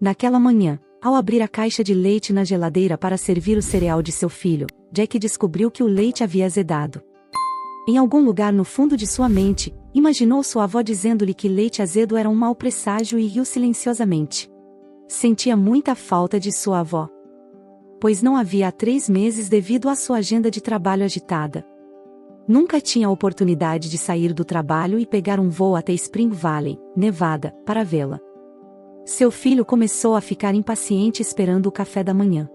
Naquela manhã, ao abrir a caixa de leite na geladeira para servir o cereal de seu filho, Jack descobriu que o leite havia azedado. Em algum lugar no fundo de sua mente, imaginou sua avó dizendo-lhe que leite azedo era um mau presságio e riu silenciosamente. Sentia muita falta de sua avó, pois não a via há 3 meses devido à sua agenda de trabalho agitada. Nunca tinha a oportunidade de sair do trabalho e pegar um voo até Spring Valley, Nevada, para vê-la. Seu filho começou a ficar impaciente esperando o café da manhã.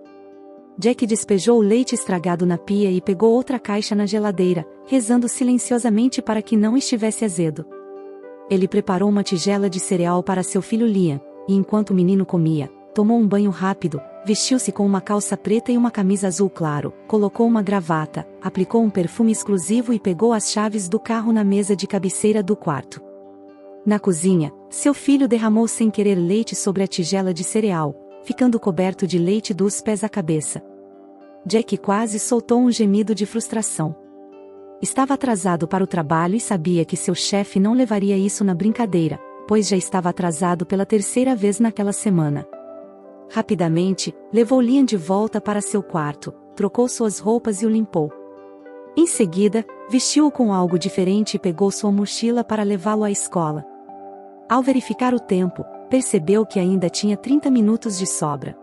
Jack despejou o leite estragado na pia e pegou outra caixa na geladeira, rezando silenciosamente para que não estivesse azedo. Ele preparou uma tigela de cereal para seu filho Liam, e enquanto o menino comia, tomou um banho rápido, vestiu-se com uma calça preta e uma camisa azul claro, colocou uma gravata, aplicou um perfume exclusivo e pegou as chaves do carro na mesa de cabeceira do quarto. Na cozinha, seu filho derramou sem querer leite sobre a tigela de cereal, ficando coberto de leite dos pés à cabeça. Jack quase soltou um gemido de frustração. Estava atrasado para o trabalho e sabia que seu chefe não levaria isso na brincadeira, pois já estava atrasado pela 3ª vez naquela semana. Rapidamente, levou Liam de volta para seu quarto, trocou suas roupas e o limpou. Em seguida, vestiu-o com algo diferente e pegou sua mochila para levá-lo à escola. Ao verificar o tempo, percebeu que ainda tinha 30 minutos de sobra.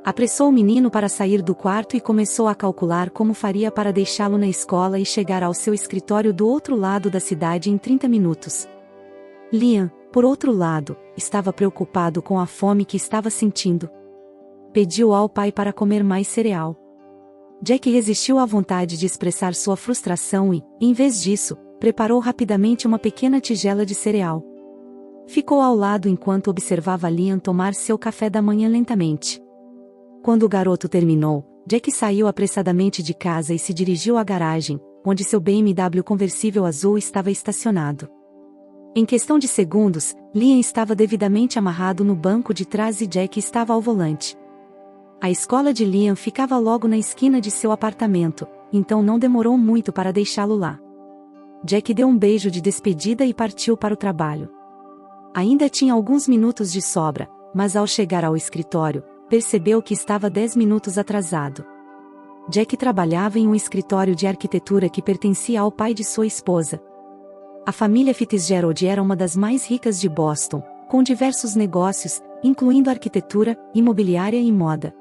Apressou o menino para sair do quarto e começou a calcular como faria para deixá-lo na escola e chegar ao seu escritório do outro lado da cidade em 30 minutos. Liam, por outro lado, estava preocupado com a fome que estava sentindo. Pediu ao pai para comer mais cereal. Jack resistiu à vontade de expressar sua frustração e, em vez disso, preparou rapidamente uma pequena tigela de cereal. Ficou ao lado enquanto observava Liam tomar seu café da manhã lentamente. Quando o garoto terminou, Jack saiu apressadamente de casa e se dirigiu à garagem, onde seu BMW conversível azul estava estacionado. Em questão de segundos, Liam estava devidamente amarrado no banco de trás e Jack estava ao volante. A escola de Liam ficava logo na esquina de seu apartamento, então não demorou muito para deixá-lo lá. Jack deu um beijo de despedida e partiu para o trabalho. Ainda tinha alguns minutos de sobra, mas ao chegar ao escritório, percebeu que estava 10 minutos atrasado. Jack trabalhava em um escritório de arquitetura que pertencia ao pai de sua esposa. A família Fitzgerald era uma das mais ricas de Boston, com diversos negócios, incluindo arquitetura, imobiliária e moda.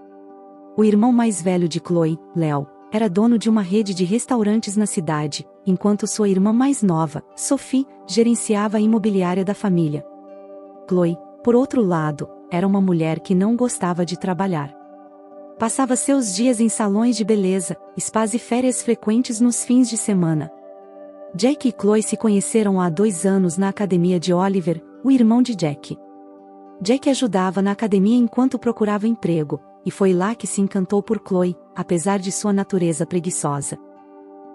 O irmão mais velho de Chloe, Leo, era dono de uma rede de restaurantes na cidade, enquanto sua irmã mais nova, Sophie, gerenciava a imobiliária da família. Chloe, por outro lado, era uma mulher que não gostava de trabalhar. Passava seus dias em salões de beleza, spas e férias frequentes nos fins de semana. Jack e Chloe se conheceram há 2 anos na academia de Oliver, o irmão de Jack. Jack ajudava na academia enquanto procurava emprego, e foi lá que se encantou por Chloe, apesar de sua natureza preguiçosa.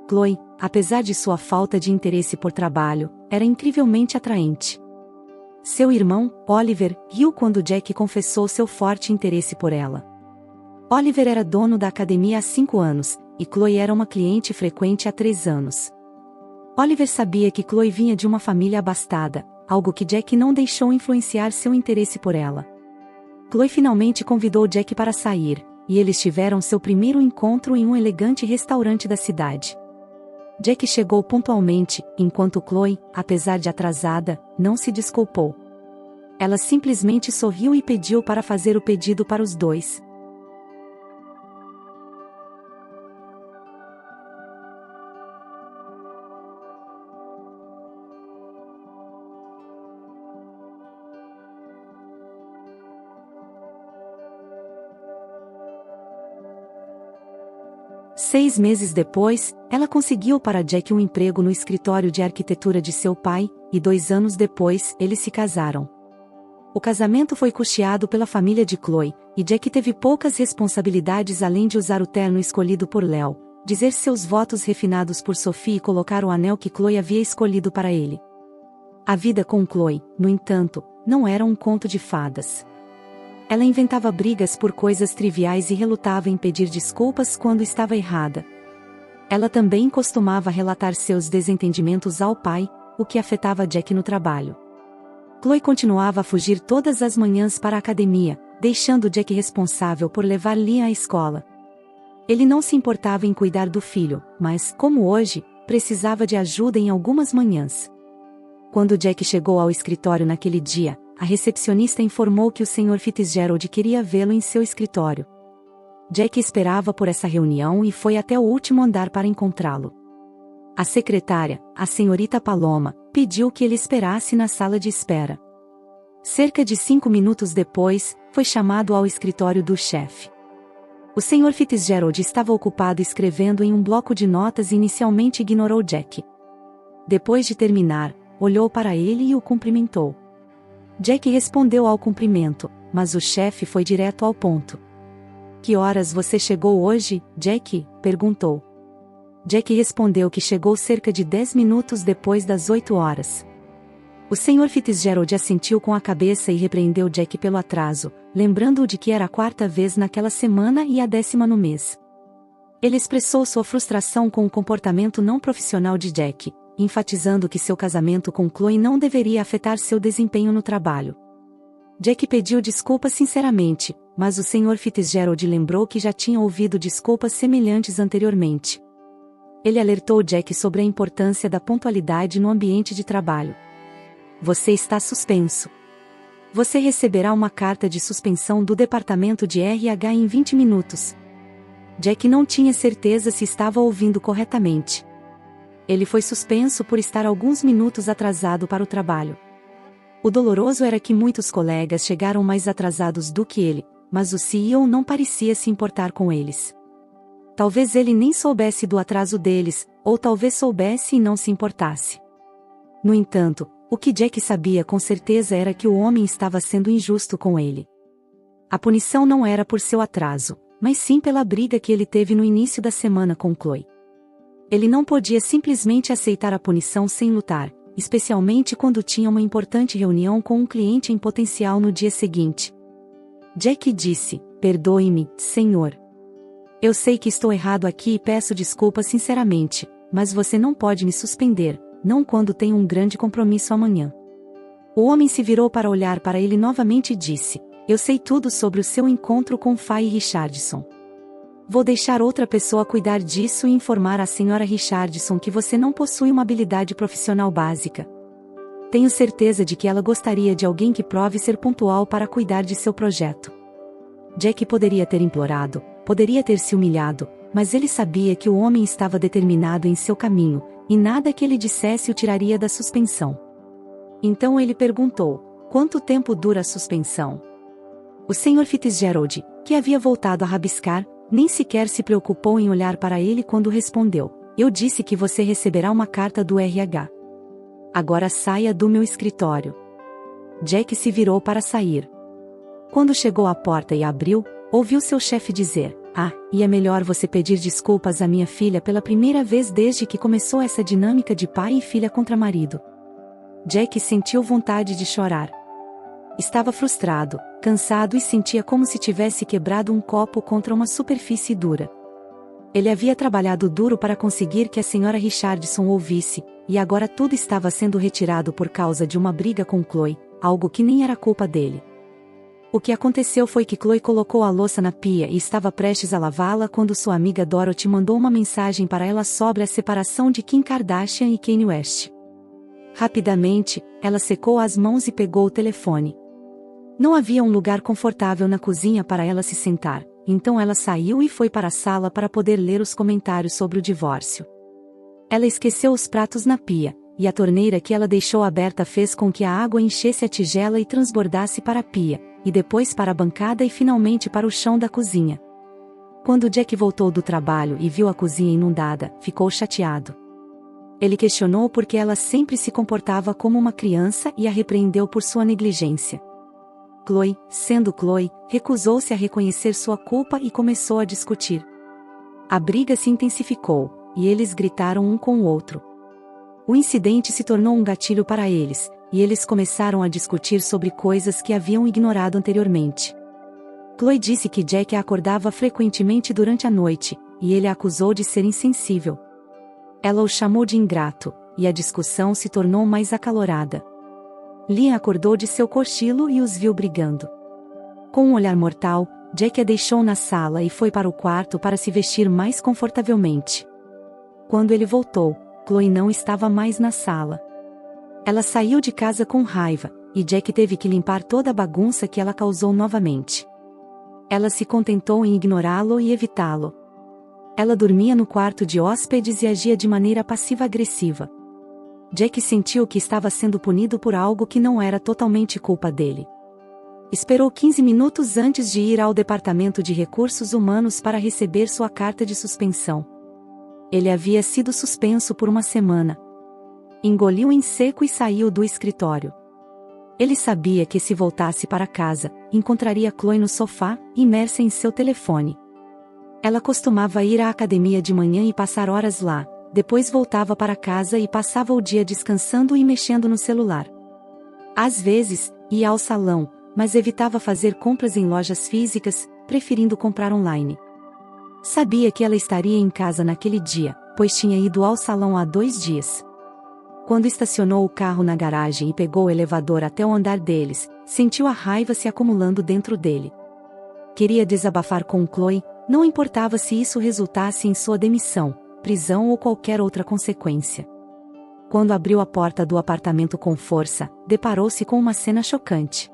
Chloe, apesar de sua falta de interesse por trabalho, era incrivelmente atraente. Seu irmão, Oliver, riu quando Jack confessou seu forte interesse por ela. Oliver era dono da academia há 5 anos, e Chloe era uma cliente frequente há 3 anos. Oliver sabia que Chloe vinha de uma família abastada, algo que Jack não deixou influenciar seu interesse por ela. Chloe finalmente convidou Jack para sair, e eles tiveram seu primeiro encontro em um elegante restaurante da cidade. Jack chegou pontualmente, enquanto Chloe, apesar de atrasada, não se desculpou. Ela simplesmente sorriu e pediu para fazer o pedido para os dois. Seis meses depois, ela conseguiu para Jack um emprego no escritório de arquitetura de seu pai, e 2 anos depois, eles se casaram. O casamento foi custeado pela família de Chloe, e Jack teve poucas responsabilidades além de usar o terno escolhido por Leo, dizer seus votos refinados por Sophie e colocar o anel que Chloe havia escolhido para ele. A vida com Chloe, no entanto, não era um conto de fadas. Ela inventava brigas por coisas triviais e relutava em pedir desculpas quando estava errada. Ela também costumava relatar seus desentendimentos ao pai, o que afetava Jack no trabalho. Chloe continuava a fugir todas as manhãs para a academia, deixando Jack responsável por levar Liam à escola. Ele não se importava em cuidar do filho, mas, como hoje, precisava de ajuda em algumas manhãs. Quando Jack chegou ao escritório naquele dia, a recepcionista informou que o Sr. Fitzgerald queria vê-lo em seu escritório. Jack esperava por essa reunião e foi até o último andar para encontrá-lo. A secretária, a senhorita Paloma, pediu que ele esperasse na sala de espera. Cerca de 5 minutos depois, foi chamado ao escritório do chefe. O Sr. Fitzgerald estava ocupado escrevendo em um bloco de notas e inicialmente ignorou Jack. Depois de terminar, olhou para ele e o cumprimentou. Jack respondeu ao cumprimento, mas o chefe foi direto ao ponto. "Que horas você chegou hoje, Jack?" perguntou. Jack respondeu que chegou cerca de 10 minutos depois das 8 horas. O Sr. Fitzgerald assentiu com a cabeça e repreendeu Jack pelo atraso, lembrando-o de que era a 4ª vez naquela semana e a 10ª no mês. Ele expressou sua frustração com o comportamento não profissional de Jack, enfatizando que seu casamento com Chloe não deveria afetar seu desempenho no trabalho. Jack pediu desculpas sinceramente, mas o Sr. Fitzgerald lembrou que já tinha ouvido desculpas semelhantes anteriormente. Ele alertou Jack sobre a importância da pontualidade no ambiente de trabalho. "Você está suspenso. Você receberá uma carta de suspensão do departamento de RH em 20 minutos. Jack não tinha certeza se estava ouvindo corretamente. Ele foi suspenso por estar alguns minutos atrasado para o trabalho. O doloroso era que muitos colegas chegaram mais atrasados do que ele, mas o CEO não parecia se importar com eles. Talvez ele nem soubesse do atraso deles, ou talvez soubesse e não se importasse. No entanto, o que Jack sabia com certeza era que o homem estava sendo injusto com ele. A punição não era por seu atraso, mas sim pela briga que ele teve no início da semana com Chloe. Ele não podia simplesmente aceitar a punição sem lutar, especialmente quando tinha uma importante reunião com um cliente em potencial no dia seguinte. Jack disse: "Perdoe-me, senhor. Eu sei que estou errado aqui e peço desculpas sinceramente, mas você não pode me suspender, não quando tenho um grande compromisso amanhã." O homem se virou para olhar para ele novamente e disse: "Eu sei tudo sobre o seu encontro com Faye Richardson. Vou deixar outra pessoa cuidar disso e informar a senhora Richardson que você não possui uma habilidade profissional básica. Tenho certeza de que ela gostaria de alguém que prove ser pontual para cuidar de seu projeto." Jack poderia ter implorado, poderia ter se humilhado, mas ele sabia que o homem estava determinado em seu caminho, e nada que ele dissesse o tiraria da suspensão. Então ele perguntou: "Quanto tempo dura a suspensão?" O Sr. Fitzgerald, que havia voltado a rabiscar, nem sequer se preocupou em olhar para ele quando respondeu: "Eu disse que você receberá uma carta do RH. Agora saia do meu escritório." Jack se virou para sair. Quando chegou à porta e abriu, ouviu seu chefe dizer: "Ah, e é melhor você pedir desculpas à minha filha pela primeira vez desde que começou essa dinâmica de pai e filha contra marido." Jack sentiu vontade de chorar. Estava frustrado, cansado e sentia como se tivesse quebrado um copo contra uma superfície dura. Ele havia trabalhado duro para conseguir que a senhora Richardson ouvisse, e agora tudo estava sendo retirado por causa de uma briga com Chloe, algo que nem era culpa dele. O que aconteceu foi que Chloe colocou a louça na pia e estava prestes a lavá-la quando sua amiga Dorothy mandou uma mensagem para ela sobre a separação de Kim Kardashian e Kanye West. Rapidamente, ela secou as mãos e pegou o telefone. Não havia um lugar confortável na cozinha para ela se sentar, então ela saiu e foi para a sala para poder ler os comentários sobre o divórcio. Ela esqueceu os pratos na pia, e a torneira que ela deixou aberta fez com que a água enchesse a tigela e transbordasse para a pia, e depois para a bancada e finalmente para o chão da cozinha. Quando Jack voltou do trabalho e viu a cozinha inundada, ficou chateado. Ele questionou por que ela sempre se comportava como uma criança e a repreendeu por sua negligência. Chloe, sendo Chloe, recusou-se a reconhecer sua culpa e começou a discutir. A briga se intensificou, e eles gritaram um com o outro. O incidente se tornou um gatilho para eles, e eles começaram a discutir sobre coisas que haviam ignorado anteriormente. Chloe disse que Jack a acordava frequentemente durante a noite, e ele a acusou de ser insensível. Ela o chamou de ingrato, e a discussão se tornou mais acalorada. Liam acordou de seu cochilo e os viu brigando. Com um olhar mortal, Jack a deixou na sala e foi para o quarto para se vestir mais confortavelmente. Quando ele voltou, Chloe não estava mais na sala. Ela saiu de casa com raiva, e Jack teve que limpar toda a bagunça que ela causou novamente. Ela se contentou em ignorá-lo e evitá-lo. Ela dormia no quarto de hóspedes e agia de maneira passiva-agressiva. Jack sentiu que estava sendo punido por algo que não era totalmente culpa dele. Esperou 15 minutos antes de ir ao Departamento de Recursos Humanos para receber sua carta de suspensão. Ele havia sido suspenso por uma semana. Engoliu em seco e saiu do escritório. Ele sabia que se voltasse para casa, encontraria Chloe no sofá, imersa em seu telefone. Ela costumava ir à academia de manhã e passar horas lá, depois voltava para casa e passava o dia descansando e mexendo no celular. Às vezes, ia ao salão, mas evitava fazer compras em lojas físicas, preferindo comprar online. Sabia que ela estaria em casa naquele dia, pois tinha ido ao salão há 2 dias. Quando estacionou o carro na garagem e pegou o elevador até o andar deles, sentiu a raiva se acumulando dentro dele. Queria desabafar com Chloe, não importava se isso resultasse em sua demissão, prisão ou qualquer outra consequência. Quando abriu a porta do apartamento com força, deparou-se com uma cena chocante.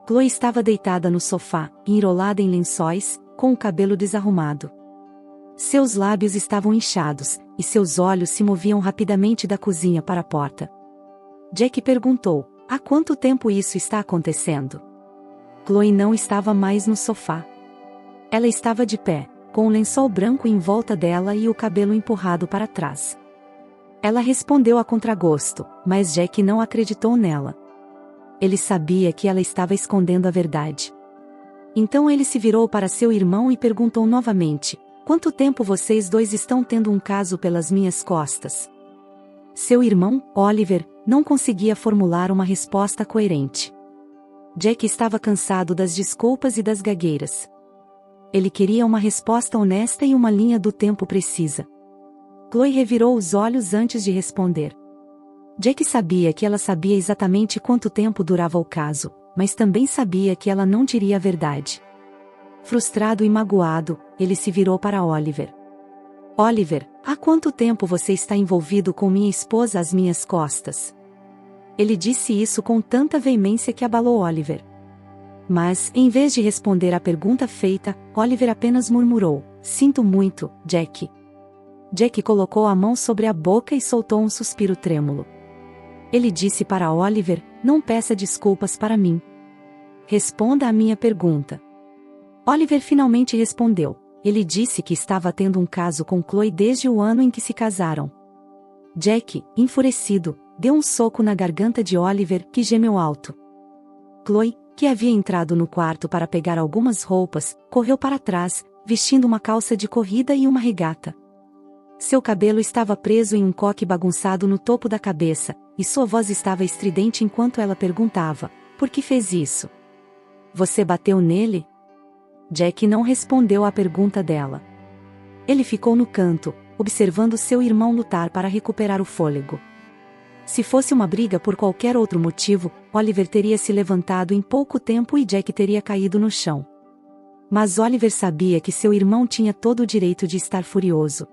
Chloe estava deitada no sofá, enrolada em lençóis, com o cabelo desarrumado. Seus lábios estavam inchados, e seus olhos se moviam rapidamente da cozinha para a porta. Jack perguntou: há quanto tempo isso está acontecendo? Chloe não estava mais no sofá. Ela estava de pé, com o lençol branco em volta dela e o cabelo empurrado para trás. Ela respondeu a contragosto, mas Jack não acreditou nela. Ele sabia que ela estava escondendo a verdade. Então ele se virou para seu irmão e perguntou novamente: quanto tempo vocês dois estão tendo um caso pelas minhas costas? Seu irmão, Oliver, não conseguia formular uma resposta coerente. Jack estava cansado das desculpas e das gagueiras. Ele queria uma resposta honesta e uma linha do tempo precisa. Chloe revirou os olhos antes de responder. Jack sabia que ela sabia exatamente quanto tempo durava o caso, mas também sabia que ela não diria a verdade. Frustrado e magoado, ele se virou para Oliver. Oliver, há quanto tempo você está envolvido com minha esposa às minhas costas? Ele disse isso com tanta veemência que abalou Oliver. Mas, em vez de responder à pergunta feita, Oliver apenas murmurou: sinto muito, Jack. Jack colocou a mão sobre a boca e soltou um suspiro trêmulo. Ele disse para Oliver: não peça desculpas para mim. Responda à minha pergunta. Oliver finalmente respondeu. Ele disse que estava tendo um caso com Chloe desde o ano em que se casaram. Jack, enfurecido, deu um soco na garganta de Oliver, que gemeu alto. Chloe, que havia entrado no quarto para pegar algumas roupas, correu para trás, vestindo uma calça de corrida e uma regata. Seu cabelo estava preso em um coque bagunçado no topo da cabeça, e sua voz estava estridente enquanto ela perguntava: por que fez isso? Você bateu nele? Jack não respondeu à pergunta dela. Ele ficou no canto, observando seu irmão lutar para recuperar o fôlego. Se fosse uma briga por qualquer outro motivo, Oliver teria se levantado em pouco tempo e Jack teria caído no chão. Mas Oliver sabia que seu irmão tinha todo o direito de estar furioso.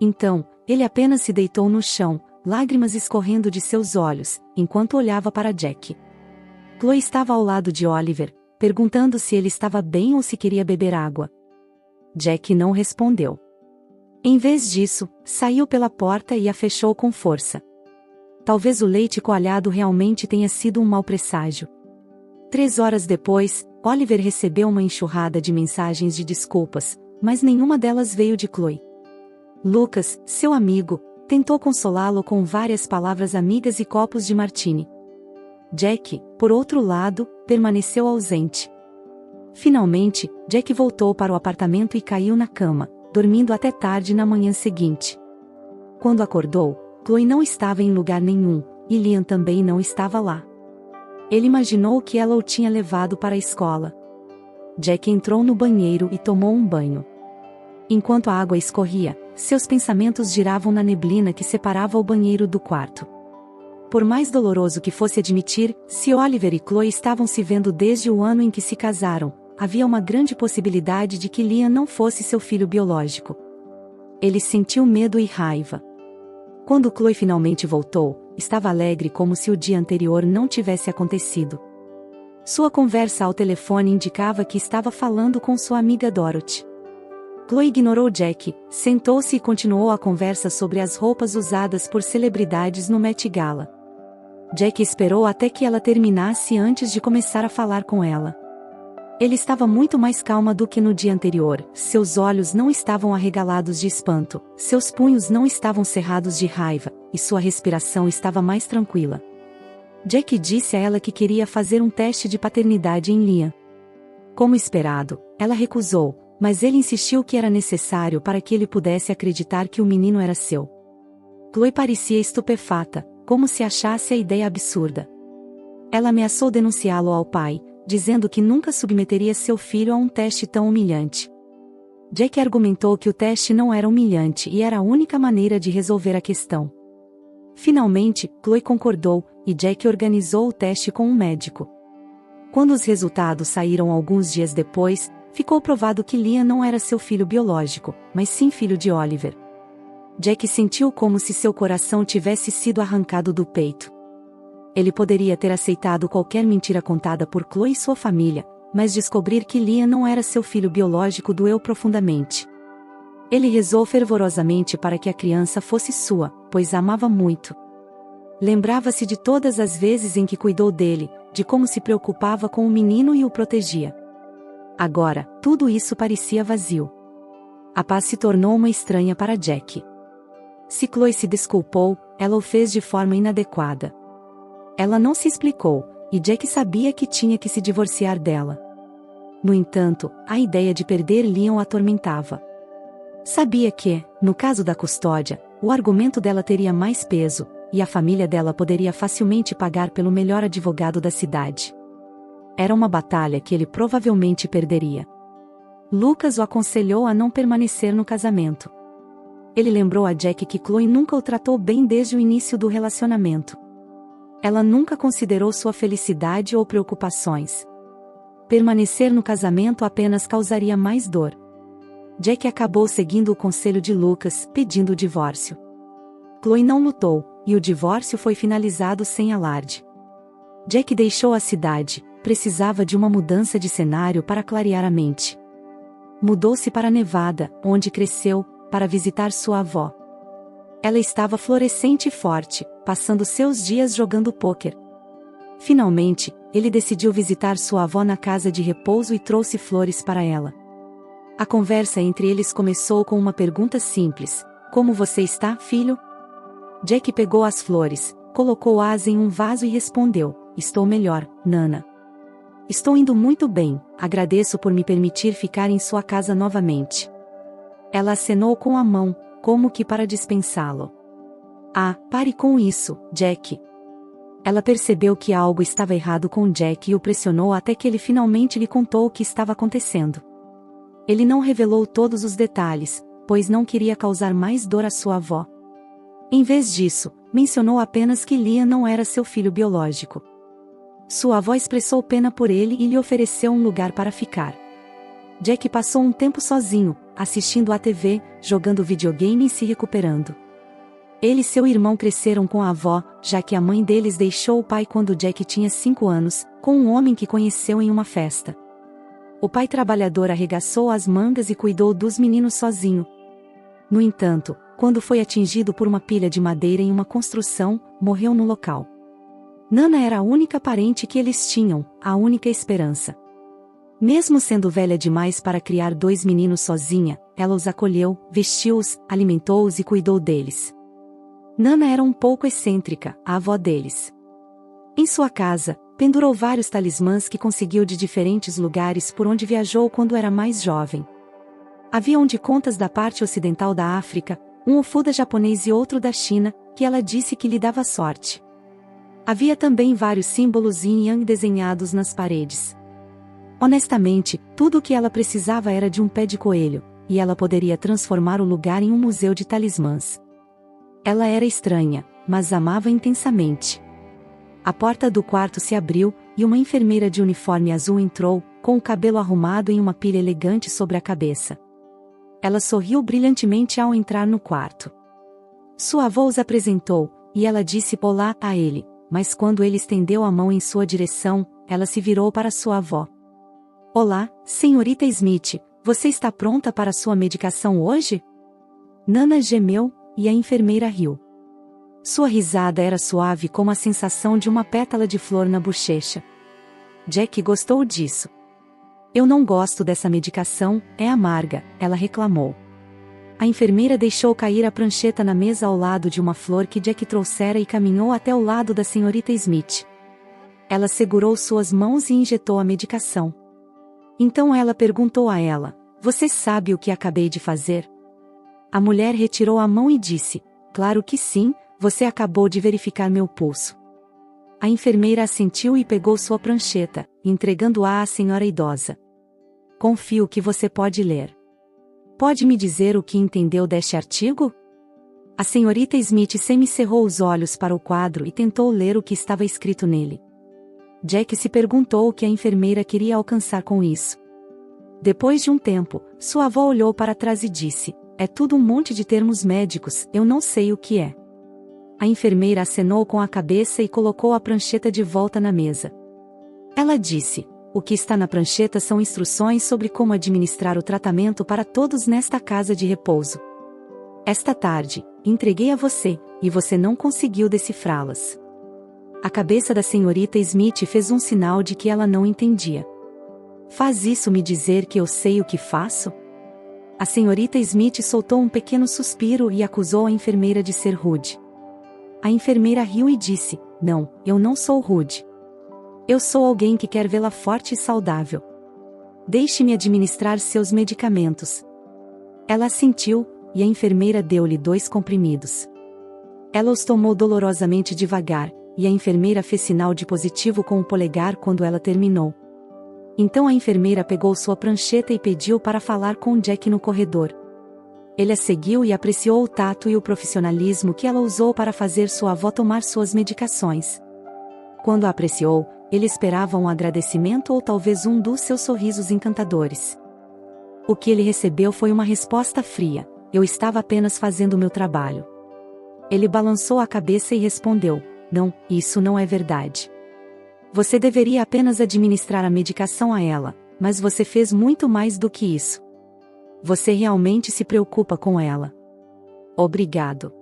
Então, ele apenas se deitou no chão, lágrimas escorrendo de seus olhos, enquanto olhava para Jack. Chloe estava ao lado de Oliver, perguntando se ele estava bem ou se queria beber água. Jack não respondeu. Em vez disso, saiu pela porta e a fechou com força. Talvez o leite coalhado realmente tenha sido um mau presságio. 3 horas depois, Oliver recebeu uma enxurrada de mensagens de desculpas, mas nenhuma delas veio de Chloe. Lucas, seu amigo, tentou consolá-lo com várias palavras amigas e copos de martini. Jack, por outro lado, permaneceu ausente. Finalmente, Jack voltou para o apartamento e caiu na cama, dormindo até tarde na manhã seguinte. Quando acordou, Chloe não estava em lugar nenhum, e Liam também não estava lá. Ele imaginou que ela o tinha levado para a escola. Jack entrou no banheiro e tomou um banho. Enquanto a água escorria, seus pensamentos giravam na neblina que separava o banheiro do quarto. Por mais doloroso que fosse admitir, se Oliver e Chloe estavam se vendo desde o ano em que se casaram, havia uma grande possibilidade de que Liam não fosse seu filho biológico. Ele sentiu medo e raiva. Quando Chloe finalmente voltou, estava alegre como se o dia anterior não tivesse acontecido. Sua conversa ao telefone indicava que estava falando com sua amiga Dorothy. Chloe ignorou Jack, sentou-se e continuou a conversa sobre as roupas usadas por celebridades no Met Gala. Jack esperou até que ela terminasse antes de começar a falar com ela. Ele estava muito mais calma do que no dia anterior, seus olhos não estavam arregalados de espanto, seus punhos não estavam cerrados de raiva, e sua respiração estava mais tranquila. Jack disse a ela que queria fazer um teste de paternidade em Liam. Como esperado, ela recusou, mas ele insistiu que era necessário para que ele pudesse acreditar que o menino era seu. Chloe parecia estupefata, como se achasse a ideia absurda. Ela ameaçou denunciá-lo ao pai, dizendo que nunca submeteria seu filho a um teste tão humilhante. Jack argumentou que o teste não era humilhante e era a única maneira de resolver a questão. Finalmente, Chloe concordou, e Jack organizou o teste com um médico. Quando os resultados saíram alguns dias depois, ficou provado que Liam não era seu filho biológico, mas sim filho de Oliver. Jack sentiu como se seu coração tivesse sido arrancado do peito. Ele poderia ter aceitado qualquer mentira contada por Chloe e sua família, mas descobrir que Liam não era seu filho biológico doeu profundamente. Ele rezou fervorosamente para que a criança fosse sua, pois a amava muito. Lembrava-se de todas as vezes em que cuidou dele, de como se preocupava com o menino e o protegia. Agora, tudo isso parecia vazio. A paz se tornou uma estranha para Jack. Se Chloe se desculpou, ela o fez de forma inadequada. Ela não se explicou, e Jack sabia que tinha que se divorciar dela. No entanto, a ideia de perder Liam o atormentava. Sabia que, no caso da custódia, o argumento dela teria mais peso, e a família dela poderia facilmente pagar pelo melhor advogado da cidade. Era uma batalha que ele provavelmente perderia. Lucas o aconselhou a não permanecer no casamento. Ele lembrou a Jack que Chloe nunca o tratou bem desde o início do relacionamento. Ela nunca considerou sua felicidade ou preocupações. Permanecer no casamento apenas causaria mais dor. Jack acabou seguindo o conselho de Lucas, pedindo o divórcio. Chloe não lutou, e o divórcio foi finalizado sem alarde. Jack deixou a cidade, precisava de uma mudança de cenário para clarear a mente. Mudou-se para Nevada, onde cresceu, para visitar sua avó. Ela estava florescente e forte, passando seus dias jogando pôquer. Finalmente, ele decidiu visitar sua avó na casa de repouso e trouxe flores para ela. A conversa entre eles começou com uma pergunta simples: "Como você está, filho?" Jack pegou as flores, colocou-as em um vaso e respondeu: "Estou melhor, Nana. Estou indo muito bem, agradeço por me permitir ficar em sua casa novamente." Ela acenou com a mão, como que para dispensá-lo. "Ah, pare com isso, Jack." Ela percebeu que algo estava errado com Jack e o pressionou até que ele finalmente lhe contou o que estava acontecendo. Ele não revelou todos os detalhes, pois não queria causar mais dor à sua avó. Em vez disso, mencionou apenas que Liam não era seu filho biológico. Sua avó expressou pena por ele e lhe ofereceu um lugar para ficar. Jack passou um tempo sozinho, assistindo à TV, jogando videogame e se recuperando. Ele e seu irmão cresceram com a avó, já que a mãe deles deixou o pai quando Jack tinha 5 anos, com um homem que conheceu em uma festa. O pai trabalhador arregaçou as mangas e cuidou dos meninos sozinho. No entanto, quando foi atingido por uma pilha de madeira em uma construção, morreu no local. Nana era a única parente que eles tinham, a única esperança. Mesmo sendo velha demais para criar 2 meninos sozinha, ela os acolheu, vestiu-os, alimentou-os e cuidou deles. Nana era um pouco excêntrica, a avó deles. Em sua casa, pendurou vários talismãs que conseguiu de diferentes lugares por onde viajou quando era mais jovem. Havia um de contas da parte ocidental da África, um ofuda japonês e outro da China, que ela disse que lhe dava sorte. Havia também vários símbolos yin yang desenhados nas paredes. Honestamente, tudo o que ela precisava era de um pé de coelho, e ela poderia transformar o lugar em um museu de talismãs. Ela era estranha, mas amava intensamente. A porta do quarto se abriu, e uma enfermeira de uniforme azul entrou, com o cabelo arrumado em uma pilha elegante sobre a cabeça. Ela sorriu brilhantemente ao entrar no quarto. Sua avó os apresentou, e ela disse olá a ele, mas quando ele estendeu a mão em sua direção, ela se virou para sua avó. Olá, senhorita Smith, você está pronta para sua medicação hoje? Nana gemeu, e a enfermeira riu. Sua risada era suave como a sensação de uma pétala de flor na bochecha. Jack gostou disso. Eu não gosto dessa medicação, é amarga, ela reclamou. A enfermeira deixou cair a prancheta na mesa ao lado de uma flor que Jack trouxera e caminhou até o lado da senhorita Smith. Ela segurou suas mãos e injetou a medicação. Então ela perguntou a ela, você sabe o que acabei de fazer? A mulher retirou a mão e disse, claro que sim, você acabou de verificar meu pulso. A enfermeira assentiu e pegou sua prancheta, entregando-a à senhora idosa. Confio que você pode ler. Pode me dizer o que entendeu deste artigo? A senhorita Smith semicerrou os olhos para o quadro e tentou ler o que estava escrito nele. Jack se perguntou o que a enfermeira queria alcançar com isso. Depois de um tempo, sua avó olhou para trás e disse, é tudo um monte de termos médicos, eu não sei o que é. A enfermeira acenou com a cabeça e colocou a prancheta de volta na mesa. Ela disse, o que está na prancheta são instruções sobre como administrar o tratamento para todos nesta casa de repouso. Esta tarde, entreguei a você, e você não conseguiu decifrá-las. A cabeça da senhorita Smith fez um sinal de que ela não entendia. Faz isso me dizer que eu sei o que faço? A senhorita Smith soltou um pequeno suspiro e acusou a enfermeira de ser rude. A enfermeira riu e disse, não, eu não sou rude. Eu sou alguém que quer vê-la forte e saudável. Deixe-me administrar seus medicamentos. Ela assentiu, e a enfermeira deu-lhe 2 comprimidos. Ela os tomou dolorosamente devagar, e a enfermeira fez sinal de positivo com o polegar quando ela terminou. Então a enfermeira pegou sua prancheta e pediu para falar com Jack no corredor. Ele a seguiu e apreciou o tato e o profissionalismo que ela usou para fazer sua avó tomar suas medicações. Quando a apreciou, ele esperava um agradecimento ou talvez um dos seus sorrisos encantadores. O que ele recebeu foi uma resposta fria, eu estava apenas fazendo meu trabalho. Ele balançou a cabeça e respondeu, não, isso não é verdade. Você deveria apenas administrar a medicação a ela, mas você fez muito mais do que isso. Você realmente se preocupa com ela. Obrigado.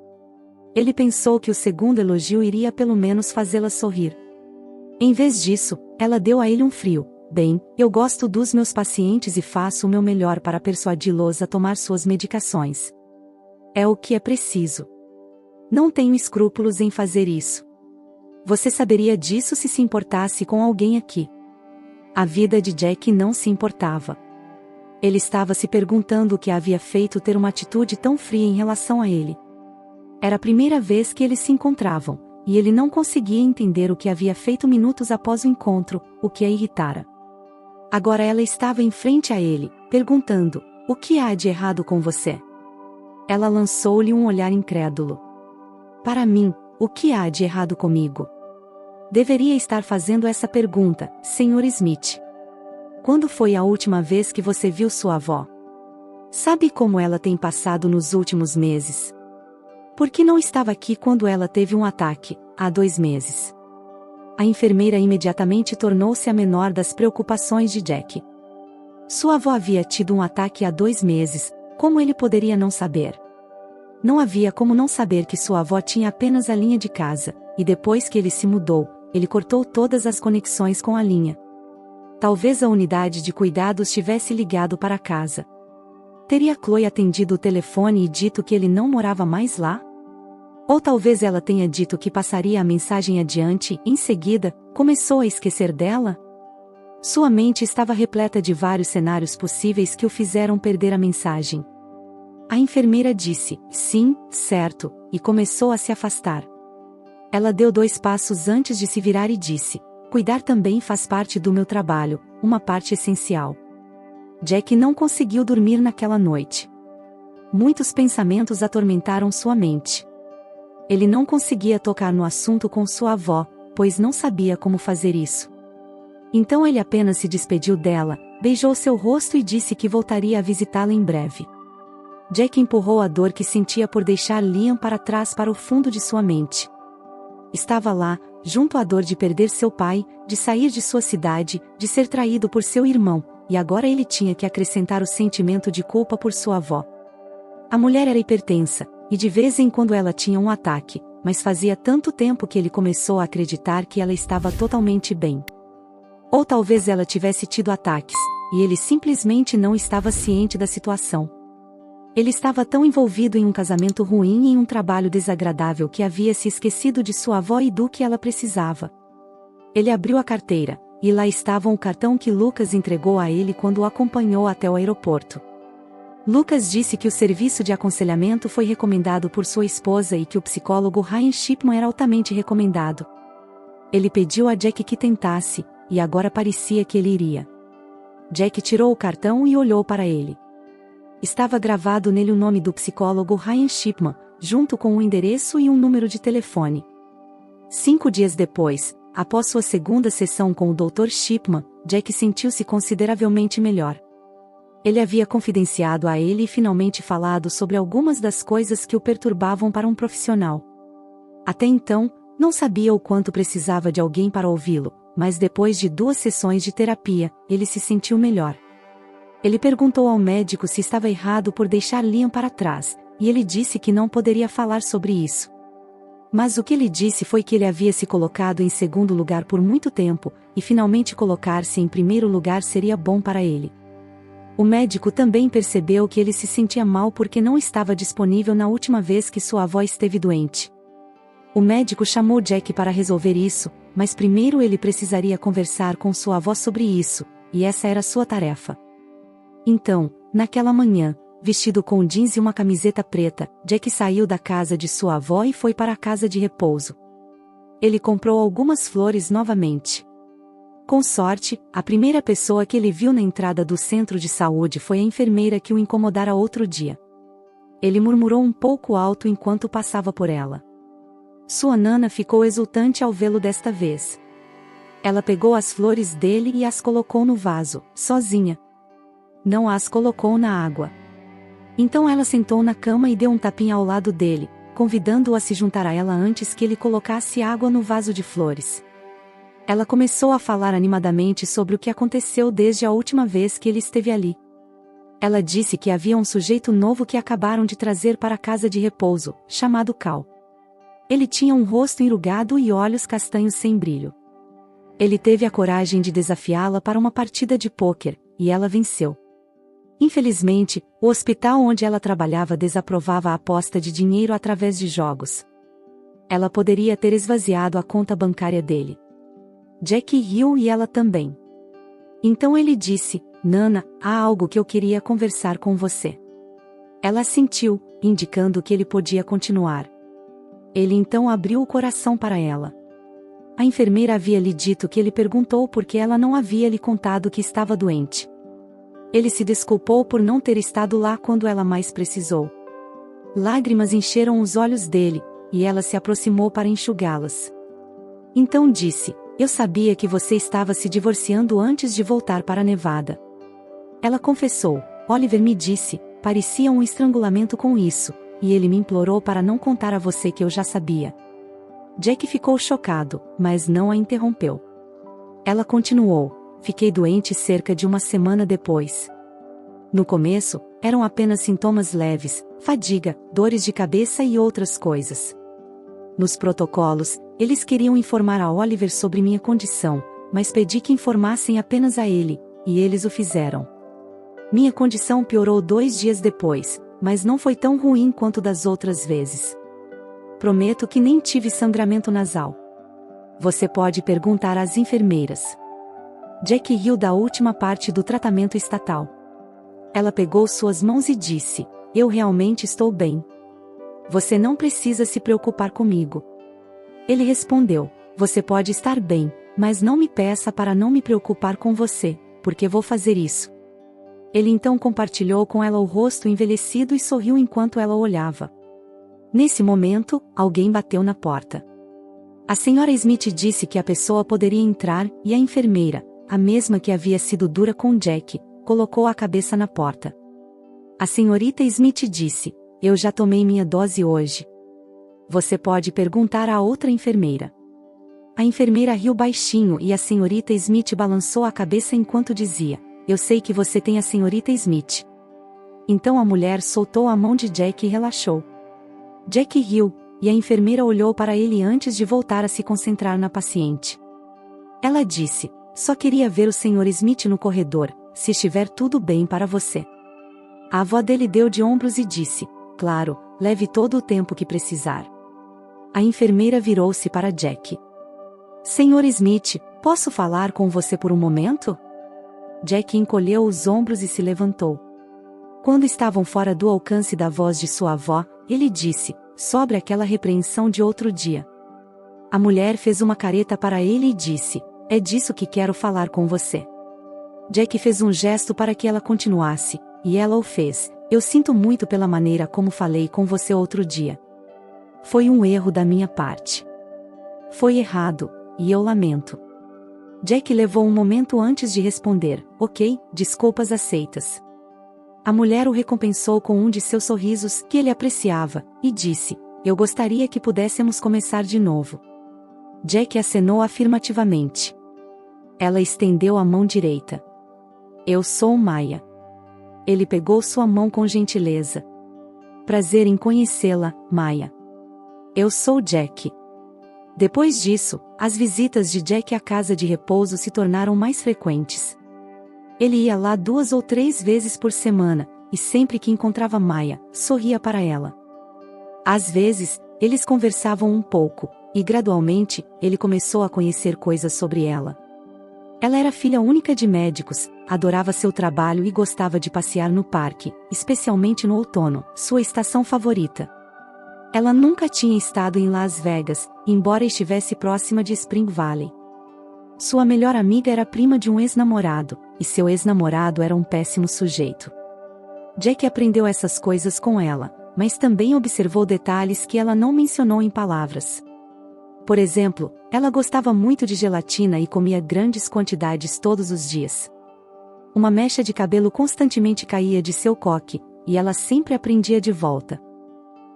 Ele pensou que o segundo elogio iria pelo menos fazê-la sorrir. Em vez disso, ela deu a ele um frio. Bem, eu gosto dos meus pacientes e faço o meu melhor para persuadi-los a tomar suas medicações. É o que é preciso. Não tenho escrúpulos em fazer isso. Você saberia disso se se importasse com alguém aqui. A vida de Jack não se importava. Ele estava se perguntando o que a havia feito ter uma atitude tão fria em relação a ele. Era a primeira vez que eles se encontravam, e ele não conseguia entender o que havia feito minutos após o encontro, o que a irritara. Agora ela estava em frente a ele, perguntando, o que há de errado com você? Ela lançou-lhe um olhar incrédulo. Para mim, o que há de errado comigo? Deveria estar fazendo essa pergunta, Sr. Smith. Quando foi a última vez que você viu sua avó? Sabe como ela tem passado nos últimos meses? Por que não estava aqui quando ela teve um ataque, há 2 meses? A enfermeira imediatamente tornou-se a menor das preocupações de Jack. Sua avó havia tido um ataque há 2 meses, como ele poderia não saber? Não havia como não saber que sua avó tinha apenas a linha de casa, e depois que ele se mudou, ele cortou todas as conexões com a linha. Talvez a unidade de cuidados tivesse ligado para casa. Teria Chloe atendido o telefone e dito que ele não morava mais lá? Ou talvez ela tenha dito que passaria a mensagem adiante e, em seguida, começou a esquecer dela? Sua mente estava repleta de vários cenários possíveis que o fizeram perder a mensagem. A enfermeira disse, sim, certo, e começou a se afastar. Ela deu 2 passos antes de se virar e disse, cuidar também faz parte do meu trabalho, uma parte essencial. Jack não conseguiu dormir naquela noite. Muitos pensamentos atormentaram sua mente. Ele não conseguia tocar no assunto com sua avó, pois não sabia como fazer isso. Então ele apenas se despediu dela, beijou seu rosto e disse que voltaria a visitá-la em breve. Jack empurrou a dor que sentia por deixar Liam para trás para o fundo de sua mente. Estava lá, junto à dor de perder seu pai, de sair de sua cidade, de ser traído por seu irmão, e agora ele tinha que acrescentar o sentimento de culpa por sua avó. A mulher era hipertensa, e de vez em quando ela tinha um ataque, mas fazia tanto tempo que ele começou a acreditar que ela estava totalmente bem. Ou talvez ela tivesse tido ataques, e ele simplesmente não estava ciente da situação. Ele estava tão envolvido em um casamento ruim e em um trabalho desagradável que havia se esquecido de sua avó e do que ela precisava. Ele abriu a carteira, e lá estava o cartão que Lucas entregou a ele quando o acompanhou até o aeroporto. Lucas disse que o serviço de aconselhamento foi recomendado por sua esposa e que o psicólogo Ryan Shipman era altamente recomendado. Ele pediu a Jack que tentasse, e agora parecia que ele iria. Jack tirou o cartão e olhou para ele. Estava gravado nele o nome do psicólogo Ryan Shipman, junto com um endereço e um número de telefone. 5 dias depois, após sua segunda sessão com o Dr. Shipman, Jack sentiu-se consideravelmente melhor. Ele havia confidenciado a ele e finalmente falado sobre algumas das coisas que o perturbavam para um profissional. Até então, não sabia o quanto precisava de alguém para ouvi-lo, mas depois de 2 sessões de terapia, ele se sentiu melhor. Ele perguntou ao médico se estava errado por deixar Liam para trás, e ele disse que não poderia falar sobre isso. Mas o que ele disse foi que ele havia se colocado em segundo lugar por muito tempo, e finalmente colocar-se em primeiro lugar seria bom para ele. O médico também percebeu que ele se sentia mal porque não estava disponível na última vez que sua avó esteve doente. O médico chamou Jack para resolver isso, mas primeiro ele precisaria conversar com sua avó sobre isso, e essa era sua tarefa. Então, naquela manhã, vestido com jeans e uma camiseta preta, Jack saiu da casa de sua avó e foi para a casa de repouso. Ele comprou algumas flores novamente. Com sorte, a primeira pessoa que ele viu na entrada do centro de saúde foi a enfermeira que o incomodara outro dia. Ele murmurou um pouco alto enquanto passava por ela. Sua nana ficou exultante ao vê-lo desta vez. Ela pegou as flores dele e as colocou no vaso, sozinha. Não as colocou na água. Então ela sentou na cama e deu um tapinha ao lado dele, convidando-o a se juntar a ela antes que ele colocasse água no vaso de flores. Ela começou a falar animadamente sobre o que aconteceu desde a última vez que ele esteve ali. Ela disse que havia um sujeito novo que acabaram de trazer para a casa de repouso, chamado Cal. Ele tinha um rosto enrugado e olhos castanhos sem brilho. Ele teve a coragem de desafiá-la para uma partida de pôquer, e ela venceu. Infelizmente, o hospital onde ela trabalhava desaprovava a aposta de dinheiro através de jogos. Ela poderia ter esvaziado a conta bancária dele. Jack riu e ela também. Então ele disse: "Nana, há algo que eu queria conversar com você." Ela assentiu, indicando que ele podia continuar. Ele então abriu o coração para ela. A enfermeira havia lhe dito que ele perguntou por que ela não havia lhe contado que estava doente. Ele se desculpou por não ter estado lá quando ela mais precisou. Lágrimas encheram os olhos dele, e ela se aproximou para enxugá-las. Então disse: "Eu sabia que você estava se divorciando antes de voltar para Nevada." Ela confessou: "Oliver me disse, parecia um estrangulamento com isso, e ele me implorou para não contar a você que eu já sabia." Jack ficou chocado, mas não a interrompeu. Ela continuou: "Fiquei doente cerca de 1 semana depois. No começo, eram apenas sintomas leves, fadiga, dores de cabeça e outras coisas. Nos protocolos, eles queriam informar a Oliver sobre minha condição, mas pedi que informassem apenas a ele, e eles o fizeram. Minha condição piorou 2 dias depois, mas não foi tão ruim quanto das outras vezes. Prometo que nem tive sangramento nasal. Você pode perguntar às enfermeiras." Jack riu da última parte do tratamento estatal. Ela pegou suas mãos e disse: "Eu realmente estou bem. Você não precisa se preocupar comigo." Ele respondeu: "Você pode estar bem, mas não me peça para não me preocupar com você, porque vou fazer isso." Ele então compartilhou com ela o rosto envelhecido e sorriu enquanto ela o olhava. Nesse momento, alguém bateu na porta. A senhora Smith disse que a pessoa poderia entrar e a enfermeira, a mesma que havia sido dura com Jack, colocou a cabeça na porta. A senhorita Smith disse: "Eu já tomei minha dose hoje. Você pode perguntar à outra enfermeira." A enfermeira riu baixinho e a senhorita Smith balançou a cabeça enquanto dizia: "Eu sei que você tem a senhorita Smith." Então a mulher soltou a mão de Jack e relaxou. Jack riu, e a enfermeira olhou para ele antes de voltar a se concentrar na paciente. Ela disse: "Só queria ver o Sr. Smith no corredor, se estiver tudo bem para você." A avó dele deu de ombros e disse: "Claro, leve todo o tempo que precisar." A enfermeira virou-se para Jack. "Sr. Smith, posso falar com você por um momento?" Jack encolheu os ombros e se levantou. Quando estavam fora do alcance da voz de sua avó, ele disse: "Sobre aquela repreensão de outro dia." A mulher fez uma careta para ele e disse: "É disso que quero falar com você." Jack fez um gesto para que ela continuasse, e ela o fez: "Eu sinto muito pela maneira como falei com você outro dia. Foi um erro da minha parte. Foi errado, e eu lamento." Jack levou um momento antes de responder: "Ok, desculpas aceitas." A mulher o recompensou com um de seus sorrisos que ele apreciava, e disse: "Eu gostaria que pudéssemos começar de novo." Jack acenou afirmativamente. Ela estendeu a mão direita. "Eu sou Maya." Ele pegou sua mão com gentileza. "Prazer em conhecê-la, Maya. Eu sou Jack." Depois disso, as visitas de Jack à casa de repouso se tornaram mais frequentes. Ele ia lá 2 ou 3 vezes por semana, e sempre que encontrava Maya, sorria para ela. Às vezes, eles conversavam um pouco, e gradualmente, ele começou a conhecer coisas sobre ela. Ela era filha única de médicos, adorava seu trabalho e gostava de passear no parque, especialmente no outono, sua estação favorita. Ela nunca tinha estado em Las Vegas, embora estivesse próxima de Spring Valley. Sua melhor amiga era prima de um ex-namorado, e seu ex-namorado era um péssimo sujeito. Jack aprendeu essas coisas com ela, mas também observou detalhes que ela não mencionou em palavras. Por exemplo, ela gostava muito de gelatina e comia grandes quantidades todos os dias. Uma mecha de cabelo constantemente caía de seu coque, e ela sempre a prendia de volta.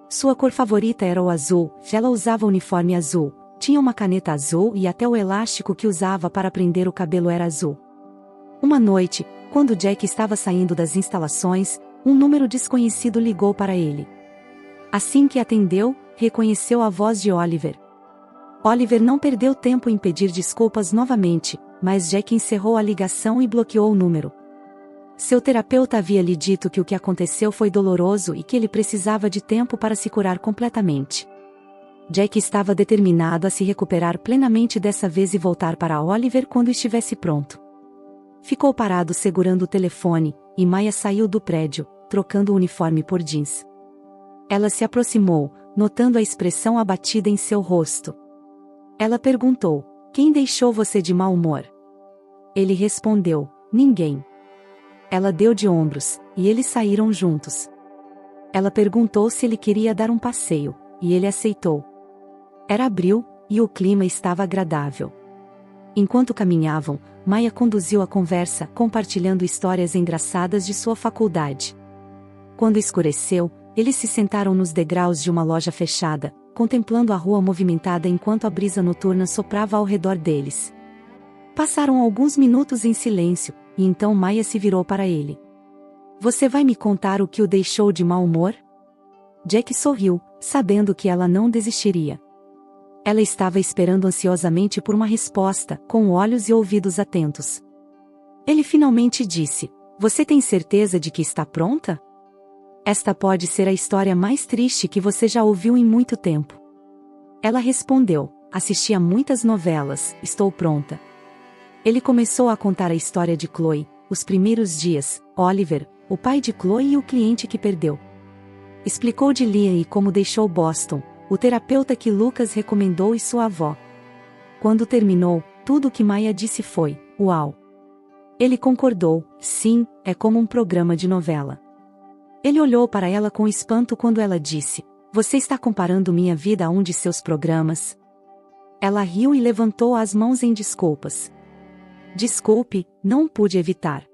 Sua cor favorita era o azul, ela usava uniforme azul, tinha uma caneta azul e até o elástico que usava para prender o cabelo era azul. Uma noite, quando Jack estava saindo das instalações, um número desconhecido ligou para ele. Assim que atendeu, reconheceu a voz de Oliver. Oliver não perdeu tempo em pedir desculpas novamente, mas Jack encerrou a ligação e bloqueou o número. Seu terapeuta havia lhe dito que o que aconteceu foi doloroso e que ele precisava de tempo para se curar completamente. Jack estava determinado a se recuperar plenamente dessa vez e voltar para Oliver quando estivesse pronto. Ficou parado segurando o telefone, e Maya saiu do prédio, trocando o uniforme por jeans. Ela se aproximou, notando a expressão abatida em seu rosto. Ela perguntou: "Quem deixou você de mau humor?" Ele respondeu: "Ninguém." Ela deu de ombros, e eles saíram juntos. Ela perguntou se ele queria dar um passeio, e ele aceitou. Era abril, e o clima estava agradável. Enquanto caminhavam, Maya conduziu a conversa, compartilhando histórias engraçadas de sua faculdade. Quando escureceu, eles se sentaram nos degraus de uma loja fechada, contemplando a rua movimentada enquanto a brisa noturna soprava ao redor deles. Passaram alguns minutos em silêncio, e então Maya se virou para ele. "Você vai me contar o que o deixou de mau humor?" Jack sorriu, sabendo que ela não desistiria. Ela estava esperando ansiosamente por uma resposta, com olhos e ouvidos atentos. Ele finalmente disse: "Você tem certeza de que está pronta? Esta pode ser a história mais triste que você já ouviu em muito tempo." Ela respondeu: "Assisti a muitas novelas, estou pronta." Ele começou a contar a história de Chloe, os primeiros dias, Oliver, o pai de Chloe e o cliente que perdeu. Explicou de Liam e como deixou Boston, o terapeuta que Lucas recomendou e sua avó. Quando terminou, tudo o que Maya disse foi: "Uau!" Ele concordou: "Sim, é como um programa de novela." Ele olhou para ela com espanto quando ela disse: Você está comparando minha vida a um de seus programas? Ela riu e levantou as mãos em desculpas. Desculpe, não pude evitar.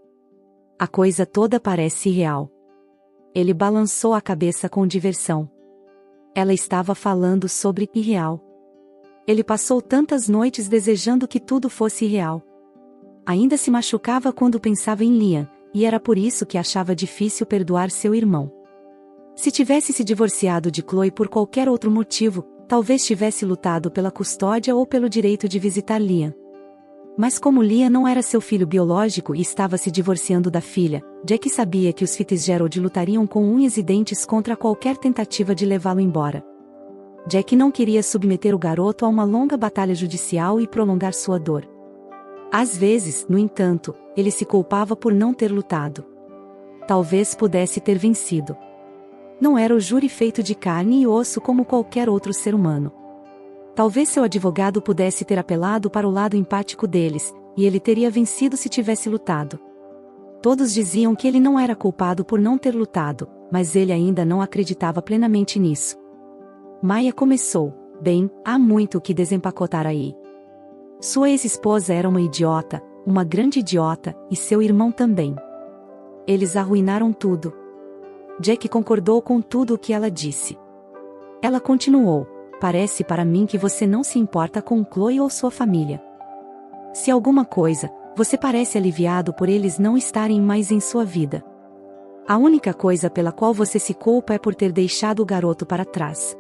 A coisa toda parece irreal. Ele balançou a cabeça com diversão. Ela estava falando sobre irreal. Ele passou tantas noites desejando que tudo fosse irreal. Ainda se machucava quando pensava em Liam, e era por isso que achava difícil perdoar seu irmão. Se tivesse se divorciado de Chloe por qualquer outro motivo, talvez tivesse lutado pela custódia ou pelo direito de visitar Liam. Mas como Liam não era seu filho biológico e estava se divorciando da filha, Jack sabia que os Fitzgerald lutariam com unhas e dentes contra qualquer tentativa de levá-lo embora. Jack não queria submeter o garoto a uma longa batalha judicial e prolongar sua dor. Às vezes, no entanto, ele se culpava por não ter lutado. Talvez pudesse ter vencido. Não era o júri feito de carne e osso como qualquer outro ser humano. Talvez seu advogado pudesse ter apelado para o lado empático deles, e ele teria vencido se tivesse lutado. Todos diziam que ele não era culpado por não ter lutado, mas ele ainda não acreditava plenamente nisso. Maya começou: bem, há muito o que desempacotar aí. Sua ex-esposa era uma idiota, uma grande idiota, e seu irmão também. Eles arruinaram tudo. Jack concordou com tudo o que ela disse. Ela continuou: parece para mim que você não se importa com Chloe ou sua família. Se alguma coisa, você parece aliviado por eles não estarem mais em sua vida. A única coisa pela qual você se culpa é por ter deixado o garoto para trás.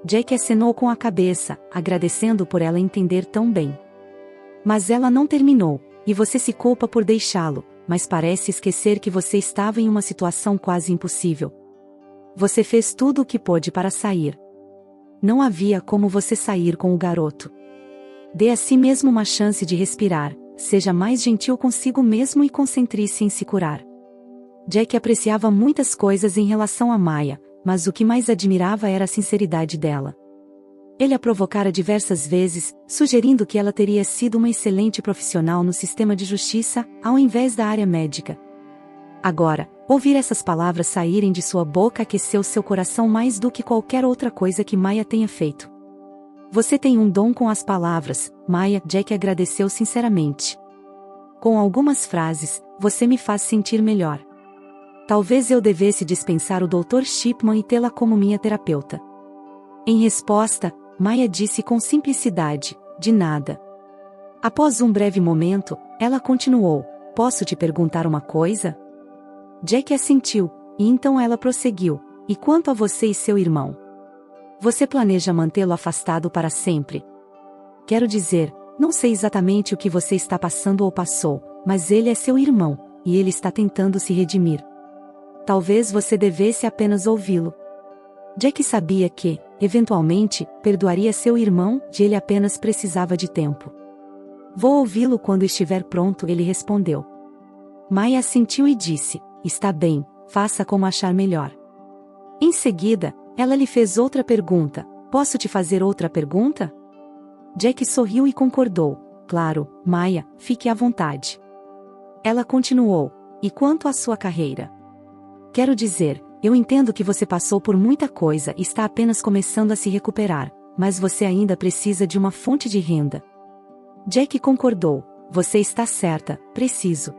Jack acenou com a cabeça, agradecendo por ela entender tão bem. Mas ela não terminou, e você se culpa por deixá-lo, mas parece esquecer que você estava em uma situação quase impossível. Você fez tudo o que pôde para sair. Não havia como você sair com o garoto. Dê a si mesmo uma chance de respirar, seja mais gentil consigo mesmo e concentre-se em se curar. Jack apreciava muitas coisas em relação a Maya, mas o que mais admirava era a sinceridade dela. Ele a provocara diversas vezes, sugerindo que ela teria sido uma excelente profissional no sistema de justiça, ao invés da área médica. Agora, ouvir essas palavras saírem de sua boca aqueceu seu coração mais do que qualquer outra coisa que Maya tenha feito. Você tem um dom com as palavras, Maya, Jack agradeceu sinceramente. Com algumas frases, você me faz sentir melhor. Talvez eu devesse dispensar o Dr. Shipman e tê-la como minha terapeuta. Em resposta, Maya disse com simplicidade: de nada. Após um breve momento, ela continuou: posso te perguntar uma coisa? Jack assentiu, e então ela prosseguiu: e quanto a você e seu irmão? Você planeja mantê-lo afastado para sempre? Quero dizer, não sei exatamente o que você está passando ou passou, mas ele é seu irmão, e ele está tentando se redimir. Talvez você devesse apenas ouvi-lo. Jack sabia que, eventualmente, perdoaria seu irmão, e ele apenas precisava de tempo. Vou ouvi-lo quando estiver pronto, ele respondeu. Maya assentiu e disse: está bem, faça como achar melhor. Em seguida, ela lhe fez outra pergunta: posso te fazer outra pergunta? Jack sorriu e concordou: claro, Maya, fique à vontade. Ela continuou: e quanto à sua carreira? Quero dizer, eu entendo que você passou por muita coisa e está apenas começando a se recuperar, mas você ainda precisa de uma fonte de renda. Jack concordou: você está certa, preciso.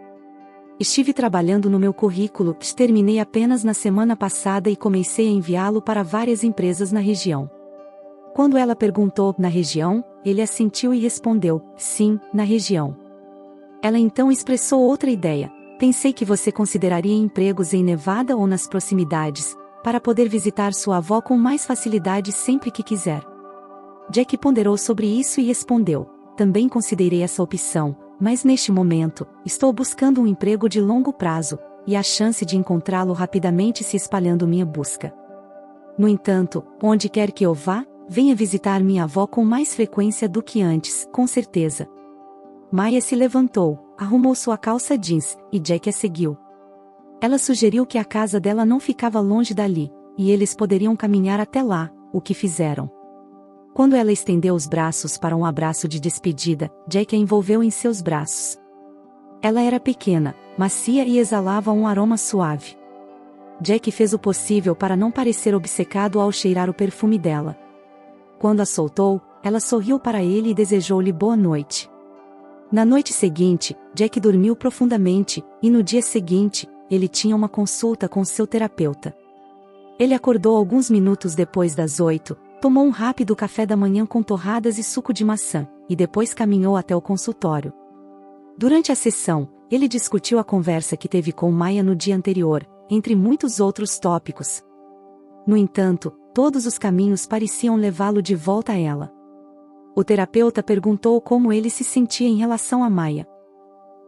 Estive trabalhando no meu currículo, que terminei apenas na semana passada e comecei a enviá-lo para várias empresas na região. Quando ela perguntou: na região? Ele assentiu e respondeu: sim, na região. Ela então expressou outra ideia: pensei que você consideraria empregos em Nevada ou nas proximidades, para poder visitar sua avó com mais facilidade sempre que quiser. Jack ponderou sobre isso e respondeu: também considerei essa opção, mas neste momento, estou buscando um emprego de longo prazo, e a chance de encontrá-lo rapidamente se espalhando minha busca. No entanto, onde quer que eu vá, venha visitar minha avó com mais frequência do que antes, com certeza. Maya se levantou, arrumou sua calça jeans, e Jack a seguiu. Ela sugeriu que a casa dela não ficava longe dali, e eles poderiam caminhar até lá, o que fizeram. Quando ela estendeu os braços para um abraço de despedida, Jack a envolveu em seus braços. Ela era pequena, macia e exalava um aroma suave. Jack fez o possível para não parecer obcecado ao cheirar o perfume dela. Quando a soltou, ela sorriu para ele e desejou-lhe boa noite. Na noite seguinte, Jack dormiu profundamente, e no dia seguinte, ele tinha uma consulta com seu terapeuta. Ele acordou alguns minutos depois das 8, tomou um rápido café da manhã com torradas e suco de maçã, e depois caminhou até o consultório. Durante a sessão, ele discutiu a conversa que teve com Maya no dia anterior, entre muitos outros tópicos. No entanto, todos os caminhos pareciam levá-lo de volta a ela. O terapeuta perguntou como ele se sentia em relação a Maya.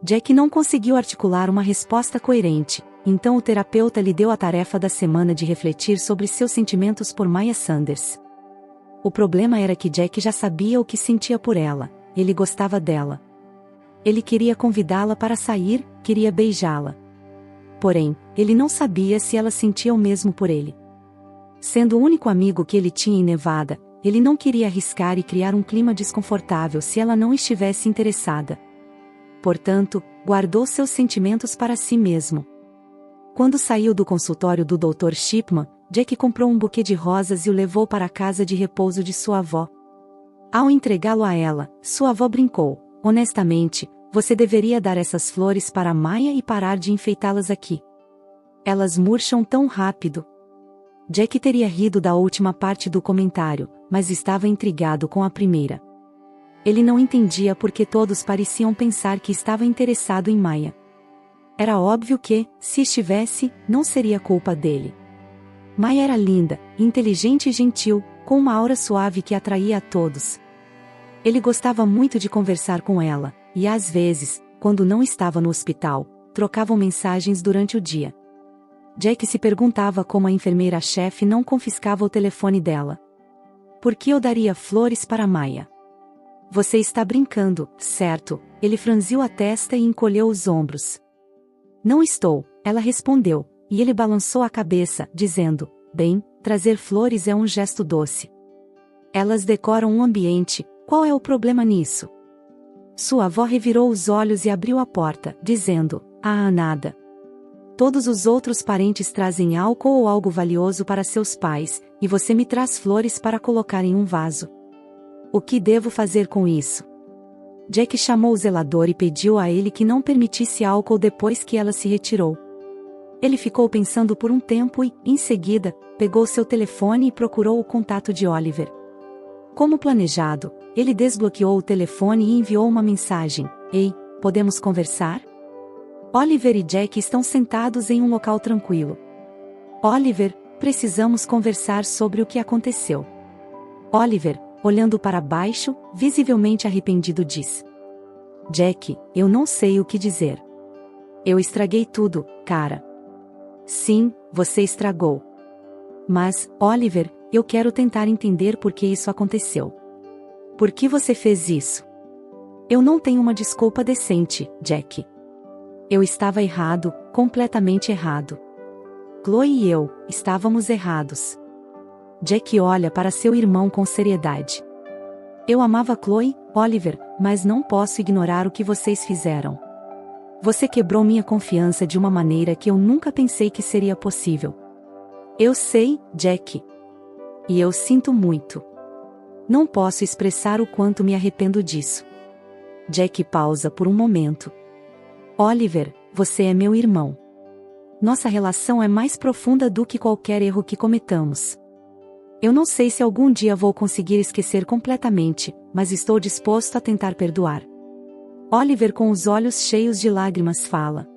Jack não conseguiu articular uma resposta coerente, então o terapeuta lhe deu a tarefa da semana de refletir sobre seus sentimentos por Maya Sanders. O problema era que Jack já sabia o que sentia por ela, ele gostava dela. Ele queria convidá-la para sair, queria beijá-la. Porém, ele não sabia se ela sentia o mesmo por ele. Sendo o único amigo que ele tinha em Nevada, ele não queria arriscar e criar um clima desconfortável se ela não estivesse interessada. Portanto, guardou seus sentimentos para si mesmo. Quando saiu do consultório do Dr. Shipman, Jack comprou um buquê de rosas e o levou para a casa de repouso de sua avó. Ao entregá-lo a ela, sua avó brincou: honestamente, você deveria dar essas flores para Maya e parar de enfeitá-las aqui. Elas murcham tão rápido. Jack teria rido da última parte do comentário, mas estava intrigado com a primeira. Ele não entendia por que todos pareciam pensar que estava interessado em Maya. Era óbvio que, se estivesse, não seria culpa dele. Maya era linda, inteligente e gentil, com uma aura suave que atraía a todos. Ele gostava muito de conversar com ela, e às vezes, quando não estava no hospital, trocavam mensagens durante o dia. Jack se perguntava como a enfermeira-chefe não confiscava o telefone dela. Por que eu daria flores para Maya? Você está brincando, certo? Ele franziu a testa e encolheu os ombros. Não estou, ela respondeu, e ele balançou a cabeça, dizendo: bem, trazer flores é um gesto doce. Elas decoram um ambiente, qual é o problema nisso? Sua avó revirou os olhos e abriu a porta, dizendo: ah, nada. Todos os outros parentes trazem álcool ou algo valioso para seus pais, e você me traz flores para colocar em um vaso. O que devo fazer com isso? Jack chamou o zelador e pediu a ele que não permitisse álcool depois que ela se retirou. Ele ficou pensando por um tempo e, em seguida, pegou seu telefone e procurou o contato de Oliver. Como planejado, ele desbloqueou o telefone e enviou uma mensagem: ei, podemos conversar? Oliver e Jack estão sentados em um local tranquilo. Oliver, precisamos conversar sobre o que aconteceu. Oliver, olhando para baixo, visivelmente arrependido, diz: Jack, eu não sei o que dizer. Eu estraguei tudo, cara. Sim, você estragou. Mas, Oliver, eu quero tentar entender por que isso aconteceu. Por que você fez isso? Eu não tenho uma desculpa decente, Jack. Eu estava errado, completamente errado. Chloe e eu, estávamos errados. Jack olha para seu irmão com seriedade. Eu amava Chloe, Oliver, mas não posso ignorar o que vocês fizeram. Você quebrou minha confiança de uma maneira que eu nunca pensei que seria possível. Eu sei, Jack. E eu sinto muito. Não posso expressar o quanto me arrependo disso. Jack pausa por um momento. Oliver, você é meu irmão. Nossa relação é mais profunda do que qualquer erro que cometamos. Eu não sei se algum dia vou conseguir esquecer completamente, mas estou disposto a tentar perdoar. Oliver, com os olhos cheios de lágrimas, fala: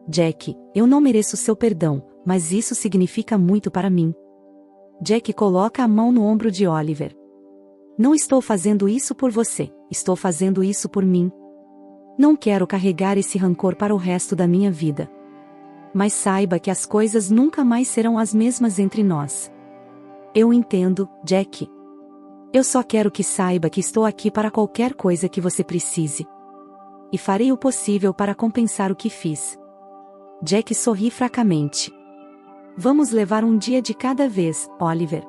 Jack, eu não mereço seu perdão, mas isso significa muito para mim. Jack coloca a mão no ombro de Oliver. Não estou fazendo isso por você, estou fazendo isso por mim. Não quero carregar esse rancor para o resto da minha vida. Mas saiba que as coisas nunca mais serão as mesmas entre nós. Eu entendo, Jack. Eu só quero que saiba que estou aqui para qualquer coisa que você precise. E farei o possível para compensar o que fiz. Jack sorri fracamente. Vamos levar um dia de cada vez, Oliver.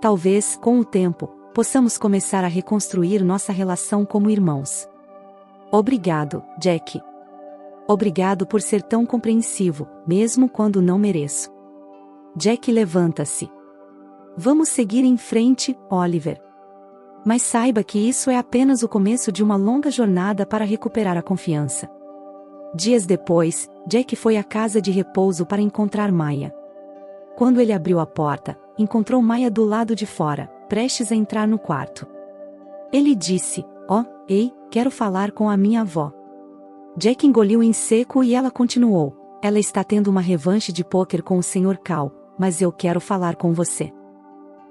Talvez, com o tempo, possamos começar a reconstruir nossa relação como irmãos. Obrigado, Jack. Obrigado por ser tão compreensivo, mesmo quando não mereço. Jack levanta-se. Vamos seguir em frente, Oliver. Mas saiba que isso é apenas o começo de uma longa jornada para recuperar a confiança. Dias depois, Jack foi à casa de repouso para encontrar Maya. Quando ele abriu a porta, encontrou Maya do lado de fora, prestes a entrar no quarto. Ele disse: Ei, quero falar com a minha avó. Jack engoliu em seco e ela continuou: ela está tendo uma revanche de pôquer com o Sr. Cal, mas eu quero falar com você.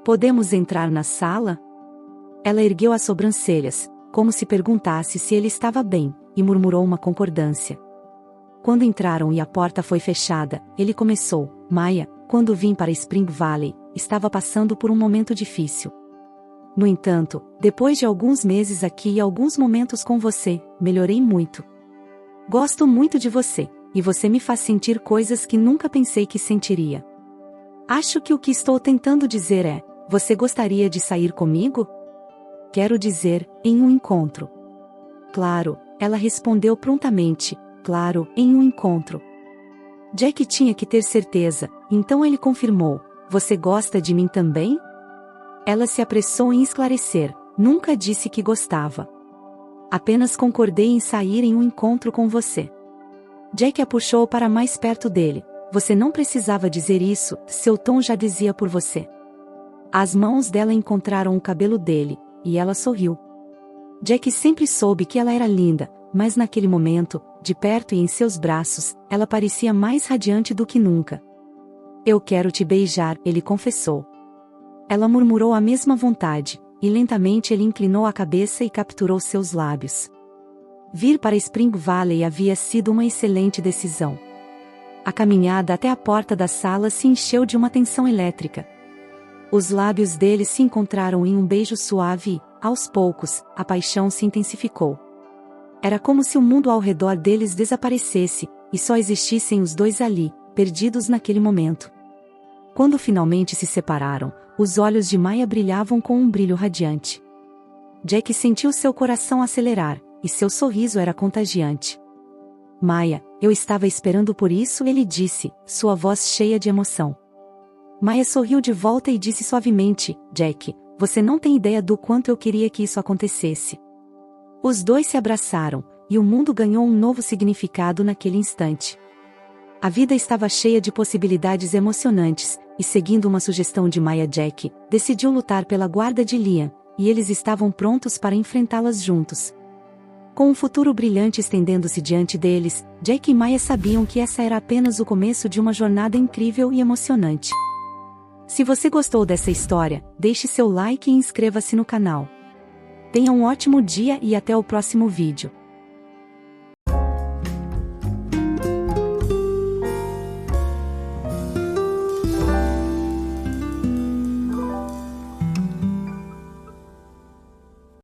Podemos entrar na sala? Ela ergueu as sobrancelhas, como se perguntasse se ele estava bem, e murmurou uma concordância. Quando entraram e a porta foi fechada, ele começou: Maya, quando vim para Spring Valley, estava passando por um momento difícil. No entanto, depois de alguns meses aqui e alguns momentos com você, melhorei muito. Gosto muito de você, e você me faz sentir coisas que nunca pensei que sentiria. Acho que o que estou tentando dizer é: você gostaria de sair comigo? Quero dizer, em um encontro. Claro, ela respondeu prontamente: claro, em um encontro. Jack tinha que ter certeza, então ele confirmou: você gosta de mim também? Ela se apressou em esclarecer: nunca disse que gostava. Apenas concordei em sair em um encontro com você. Jack a puxou para mais perto dele: você não precisava dizer isso, seu tom já dizia por você. As mãos dela encontraram o cabelo dele, e ela sorriu. Jack sempre soube que ela era linda, mas naquele momento, de perto e em seus braços, ela parecia mais radiante do que nunca. Eu quero te beijar, ele confessou. Ela murmurou a mesma vontade, e lentamente ele inclinou a cabeça e capturou seus lábios. Vir para Spring Valley havia sido uma excelente decisão. A caminhada até a porta da sala se encheu de uma tensão elétrica. Os lábios deles se encontraram em um beijo suave e, aos poucos, a paixão se intensificou. Era como se o mundo ao redor deles desaparecesse, e só existissem os dois ali, perdidos naquele momento. Quando finalmente se separaram, os olhos de Maya brilhavam com um brilho radiante. Jack sentiu seu coração acelerar, e seu sorriso era contagiante. Maya, eu estava esperando por isso, ele disse, sua voz cheia de emoção. Maya sorriu de volta e disse suavemente: Jack, você não tem ideia do quanto eu queria que isso acontecesse. Os dois se abraçaram, e o mundo ganhou um novo significado naquele instante. A vida estava cheia de possibilidades emocionantes, e seguindo uma sugestão de Maya, Jack decidiu lutar pela guarda de Liam, e eles estavam prontos para enfrentá-las juntos. Com um futuro brilhante estendendo-se diante deles, Jack e Maya sabiam que essa era apenas o começo de uma jornada incrível e emocionante. Se você gostou dessa história, deixe seu like e inscreva-se no canal. Tenha um ótimo dia e até o próximo vídeo.